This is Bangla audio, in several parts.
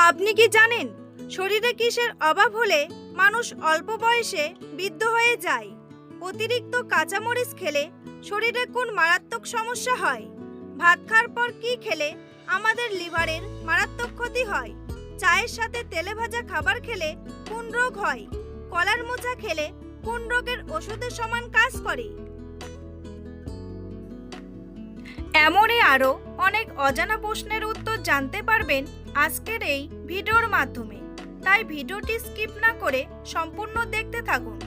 আপনি কি জানেন শরীরে কিসের অভাব হলে মানুষ অল্প বয়সে বৃদ্ধ হয়ে যায়? অতিরিক্ত কাঁচামরিচ খেলে শরীরে কোন মারাত্মক সমস্যা হয়? ভাত খাওয়ার পর কি খেলে আমাদের লিভারের মারাত্মক ক্ষতি হয়? চায়ের সাথে তেলে ভাজা খাবার খেলে কোন রোগ হয়? কলার মোচা খেলে কোন রোগের ওষুধের সমান কাজ করে? এমনই আরও অনেক অজানা প্রশ্নের উত্তর জানতে পারবেন আজকের এই ভিডিওর মাধ্যমে। তাই ভিডিওটি স্কিপ না করে সম্পূর্ণ দেখতে থাকুন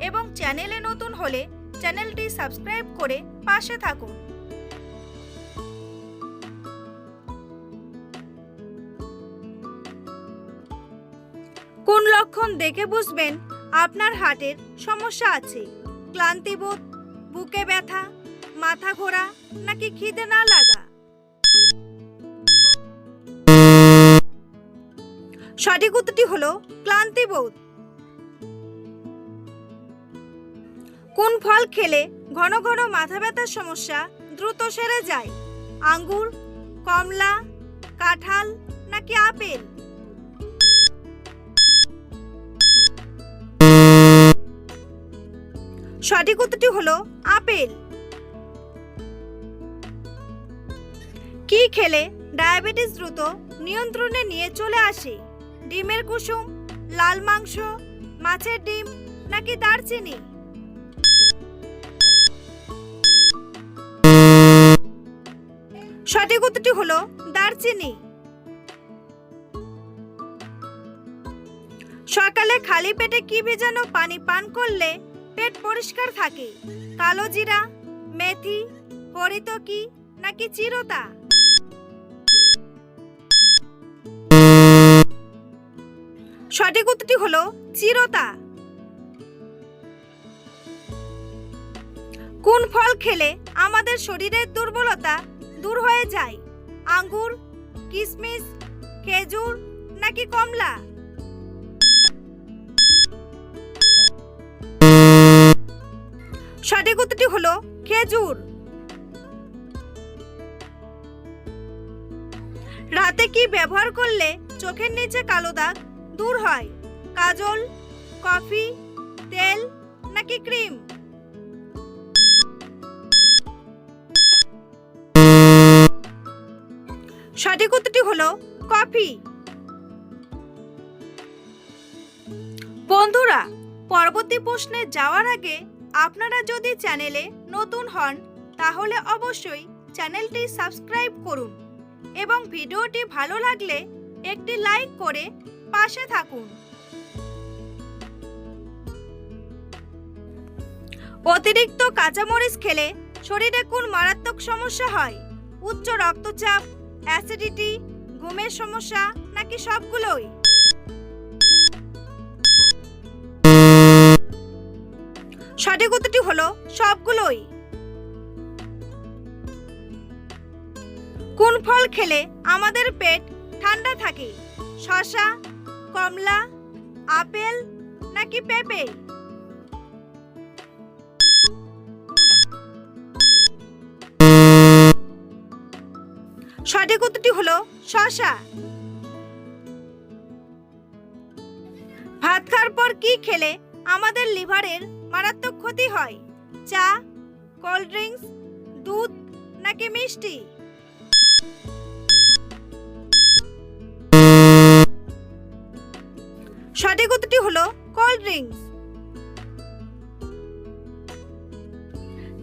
এবং চ্যানেলে নতুন হলে চ্যানেলটি সাবস্ক্রাইব করে পাশে থাকুন। কোন লক্ষণ দেখে বুঝবেন আপনার হার্টের সমস্যা আছে? ক্লান্তিবোধ, বুকে ব্যথা, মাথা ঘোরা নাকি খিদে না লাগা? সঠিক উত্তরটি হলো ক্লান্তিবোধ। কোন ফল খেলে ঘন ঘন মাথা ব্যথার সমস্যা দ্রুত সেরে যায়? আঙ্গুর, কমলা, কাঁঠাল নাকি আপেল? সঠিক উত্তরটি হলো আপেল। কি খেলে ডায়াবেটিস দ্রুত নিয়ন্ত্রণে নিয়ে চলে আসে? ডিমের কুসুম, লাল মাংস, মাছের ডিম নাকি দারচিনি? সঠিক উত্তরটি হলো দারচিনি। সকালে খালি পেটে কি ভেজানো পানি পান করলে পেট পরিষ্কার থাকে? কালো জিরা, মেথি, হরিতকি নাকি চিরতা? সঠিক উত্তরটি হলো চিরতা। কোন ফল খেলে আমাদের শরীরের দুর্বলতা দূর হয়ে যায়? আঙ্গুর, কিশমিশ, খেজুর নাকি কমলা? সঠিক উত্তরটি হলো খেজুর। রাতে কি ব্যবহার করলে চোখের নিচে কালো দাগ দূর হয়? কাজল, কফি, তেল নাকি ক্রিম? সঠিক উত্তরটি হলো কফি। বন্ধুরা, পরবর্তী প্রশ্নে যাওয়ার আগে আপনারা যদি চ্যানেলে নতুন হন তাহলে অবশ্যই চ্যানেলটি সাবস্ক্রাইব করুন এবং ভিডিওটি ভালো লাগলে একটি লাইক করে পাশে থাকুন। অতিরিক্ত কাঁচামরিচ খেলে শরীরে কোন মারাত্মক সমস্যা হয়? উচ্চ রক্তচাপ, অ্যাসিডিটি, ঘুমের সমস্যা নাকি সবগুলোই? সঠিক উত্তরটি হলো সবগুলোই। কোন ফল খেলে আমাদের পেট ঠান্ডা থাকে? শসা, কমলা, আপেল নাকি পেঁপে? সঠিক উত্তরটি হলো শসা। ভাত খাওয়ার পর কি খেলে আমাদের লিভারের মারাত্মক ক্ষতি হয়? চা, কোল্ড ড্রিঙ্কস, দুধ নাকি মিষ্টি? সঠিক উত্তরটি হলো কোল্ড ড্রিঙ্কস।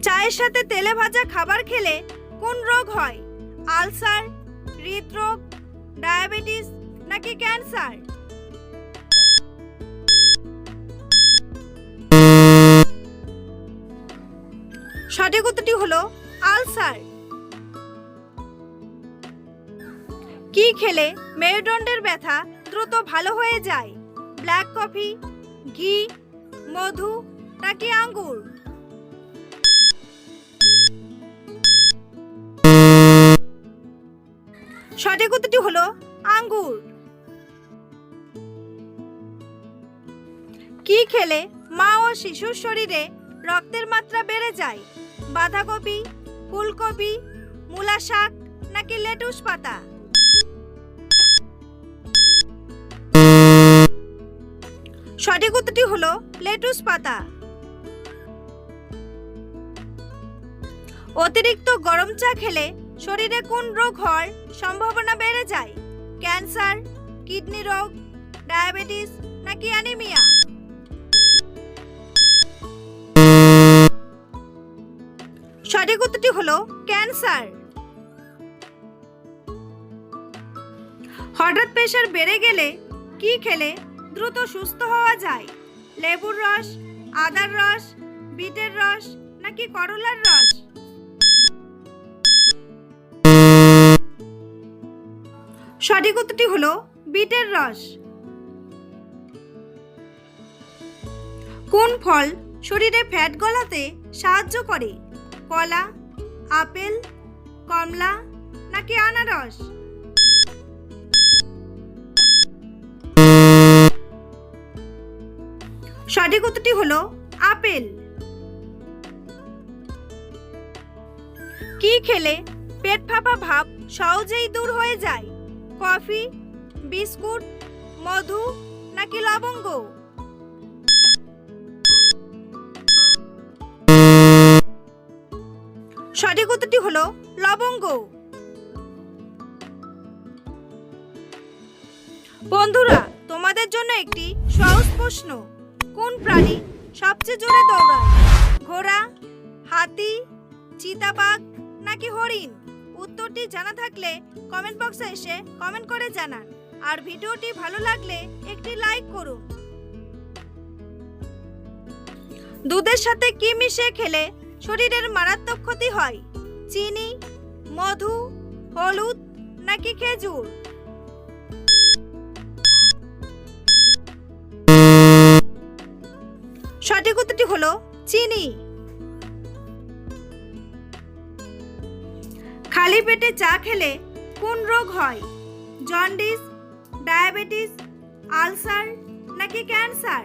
চায়ের সাথে তেলে ভাজা খাবার খেলে কোন রোগ হয়? আলসার, হৃদরোগ, ডায়াবেটিস নাকি ক্যান্সার? সঠিক উত্তরটি হলো আলসার। কি খেলে মেরুদণ্ডের ব্যথা দ্রুত ভালো হয়ে যায়? ব্ল্যাক কফি, ঘি, মধু নাকি আঙ্গুর? সঠিক উত্তরটি হলো আঙ্গুর। কি খেলে মা ও শিশুর শরীরে রক্তের মাত্রা বেড়ে যায়? বাঁধাকপি, ফুলকপি, মূলা শাক নাকি লেটুস পাতা? সঠিক উত্তরটি হলো লেটুস পাতা। অতিরিক্ত গরম চা খেলে শরীরে কোন রোগ হওয়ার সম্ভাবনা বেড়ে যায়? ক্যান্সার, কিডনি রোগ, ডায়াবেটিস নাকি অ্যানিমিয়া? সঠিক উত্তরটি হলো ক্যান্সার। হঠাৎ প্রেশার বেড়ে গেলে কি খেলে দ্রুত সুস্থ হওয়া যায়? লেবুর রস, আদার রস, বিটের রস নাকি করলার রস? সঠিক উত্তরটি হলো বিটের রস। কোন ফল শরীরে ফ্যাট গলাতে সাহায্য করে? কলা, আপেল, কমলা নাকি আনারস? সঠিক উত্তরটি হলো আপেল। কি খেলে পেট ফাঁপা ভাব সহজেই দূর হয়ে যায়? কফি, বিস্কুট, মধু নাকি লবঙ্গ? সঠিক উত্তরটি হলো লবঙ্গ। বন্ধুরা, তোমাদের জন্য একটি সহজ প্রশ্ন। কোন প্রাণী সবচেয়ে জোরে দৌড়ায়? ঘোড়া, হাতি, চিতাবাঘ নাকি হরিণ? উত্তরটি জানা থাকলে কমেন্ট বক্সে এসে কমেন্ট করে জানান। আর ভিডিওটি ভালো লাগলে একটি লাইক করুন। দুধের সাথে কি মিশিয়ে খেলে শরীরের মারাত্মক ক্ষতি হয়? চিনি, মধু, হলুদ নাকি খেজুর? সঠিক উত্তরটি হলো চিনি। খালি পেটে চা খেলে কোন রোগ হয়? জন্ডিস, ডায়াবেটিস, আলসার নাকি ক্যান্সার?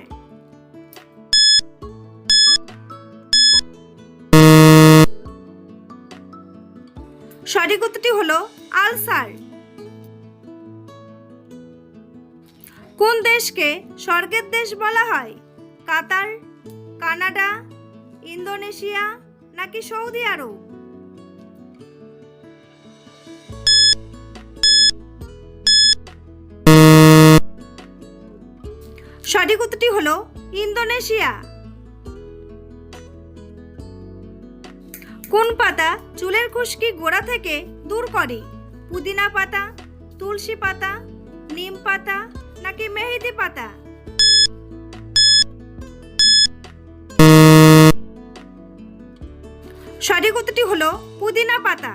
সঠিক উত্তরটি হলো আলসার। কোন দেশকে স্বর্গের দেশ বলা হয়? কাতার, কানাডা, ইন্দোনেশিয়া নাকি সৌদি আরব? সঠিক উত্তরটি হলো ইন্দোনেশিয়া। কোন পাতা চুলের খুশকি গোড়া থেকে দূর করে? পুদিনা পাতা, তুলসী পাতা, নিম পাতা নাকি মেহেদি পাতা? সঠিক উত্তরটি হলো পুদিনা পাতা।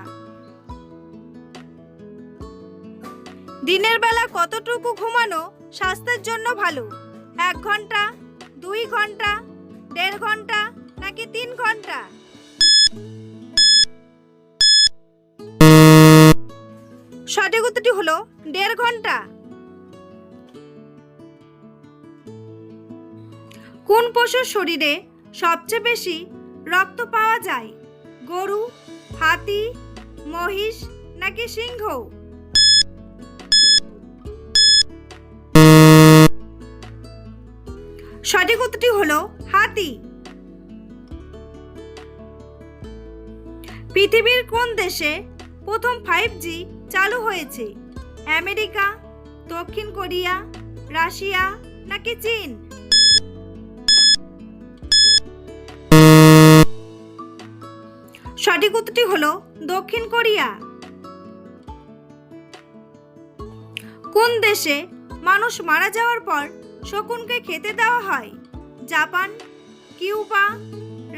দিনের বেলা কতটুকু ঘুমানো স্বাস্থ্যের জন্য ভালো? 1 ঘন্টা, 2 ঘন্টা, 1.5 ঘন্টা নাকি 3 ঘন্টা? সঠিক উত্তরটি হলো 1.5 ঘন্টা। কোন পশুর শরীরে সবচেয়ে বেশি রক্ত পাওয়া যায়? গরু, হাতি, মহিষ নাকি সিংহ? সঠিক উত্তরটি হলো হাতি। পৃথিবীর কোন দেশে প্রথম 5G চালু হয়েছে? আমেরিকা, দক্ষিণ কোরিয়া, রাশিয়া নাকি চীন? সঠিক উত্তরটি হলো দক্ষিণ কোরিয়া। কোন দেশে মানুষ মারা যাওয়ার পর শকুনকে খেতে দেওয়া হয়? জাপান, কিউবা,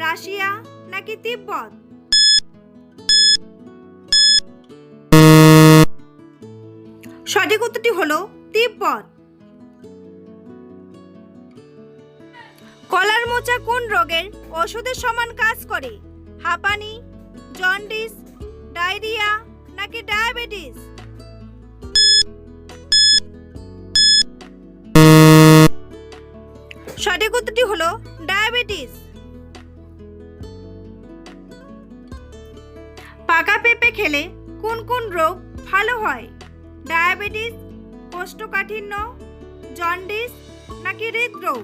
রাশিয়া নাকি তিব্বত? সঠিক উত্তরটি হলো তিব্বত। কলার মোচা কোন রোগের ওষুধের সমান কাজ করে? হাঁপানি, জন্ডিস, ডায়রিয়া নাকি ডায়াবেটিস? সঠিক উত্তরটি হলো ডায়াবেটিস। পাকা পেঁপে খেলে কোন কোন রোগ ভালো হয়? ডায়াবেটিস, কোষ্ঠকাঠিন্য, জন্ডিস নাকি হৃদরোগ?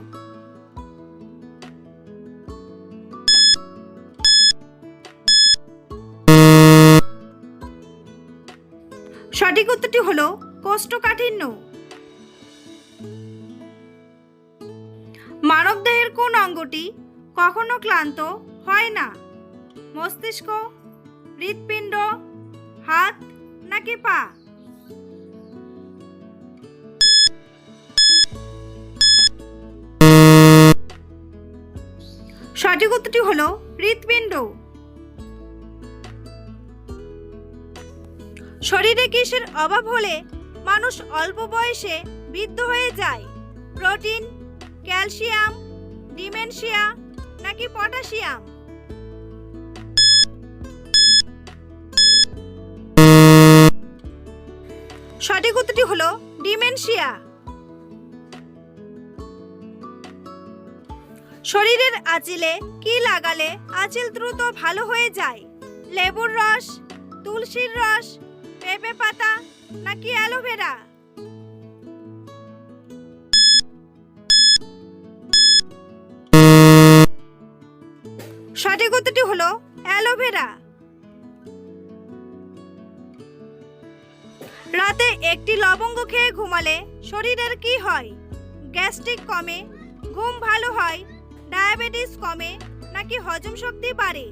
সঠিক উত্তরটি হলো কোষ্ঠকাঠিন্য। মানবদেহের কোন অঙ্গটি কখনো ক্লান্ত হয় না? মস্তিষ্ক, হৃৎপিণ্ড, হাত নাকি পা? সঠিক উত্তরটি হলো হৃৎপিণ্ড। শরীরে কিসের অভাব হলে মানুষ অল্প বয়সে বৃদ্ধ হয়ে যায়? প্রোটিন, ক্যালসিয়াম, ডিমেনশিয়া নাকি পটাশিয়াম? সঠিক উত্তরটি হলো ডিমেনশিয়া। শরীরের আঁচিলে কি লাগালে আঁচিল দ্রুত ভালো হয়ে যায়? লেবুর রস, তুলসীর রস, পেঁপে পাতা নাকি অ্যালোভেরা? সঠিক উত্তরটি হলো অ্যালোভেরা। রাতে একটি লবঙ্গ খেয়ে ঘুমালে শরীরের কি হয়? গ্যাস্ট্রিক কমে, ঘুম ভালো হয়, ডায়াবেটিস কমে নাকি হজম শক্তি বাড়ে?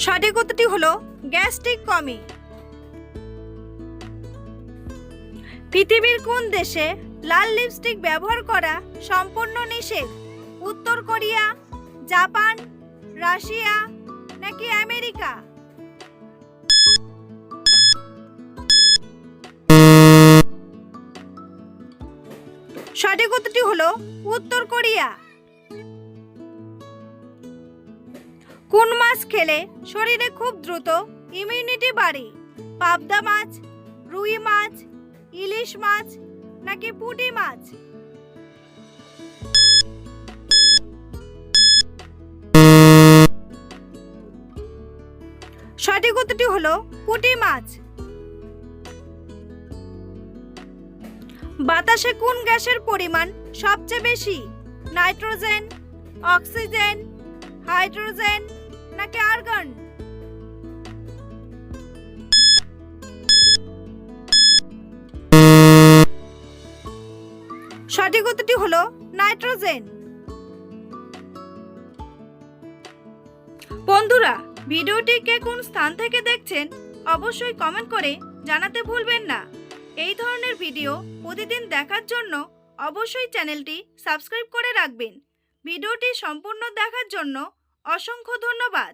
সঠিক উত্তরটি হলো গ্যাস্ট্রিক কমে। পৃথিবীর কোন দেশে লাল লিপস্টিক ব্যবহার করা সম্পূর্ণ নিষেধ? উত্তর কোরিয়া, জাপান, রাশিয়া নাকি আমেরিকা? সঠিক উত্তরটি হলো উত্তর কোরিয়া। কোন মাছ খেলে শরীরে খুব দ্রুত ইমিউনিটি বাড়ে? পাবদা মাছ, রুই মাছ, ইলিশ মাছ নাকি পুঁটি মাছ? সঠিক উত্তরটি হলো পুঁটি মাছ। বাতাসে কোন গ্যাসের পরিমাণ সবচেয়ে বেশি? নাইট্রোজেন, অক্সিজেন, হাইড্রোজেন নাকি আর্গন? সঠিক উত্তরটি হলো নাইট্রোজেন। বন্ধুরা, ভিডিওটি কে কোন স্থান থেকে দেখছেন অবশ্যই কমেন্ট করে জানাতে ভুলবেন না। এই ধরনের ভিডিও প্রতিদিন দেখার জন্য অবশ্যই চ্যানেলটি সাবস্ক্রাইব করে রাখবেন। ভিডিওটি সম্পূর্ণ দেখার জন্য অসংখ্য ধন্যবাদ।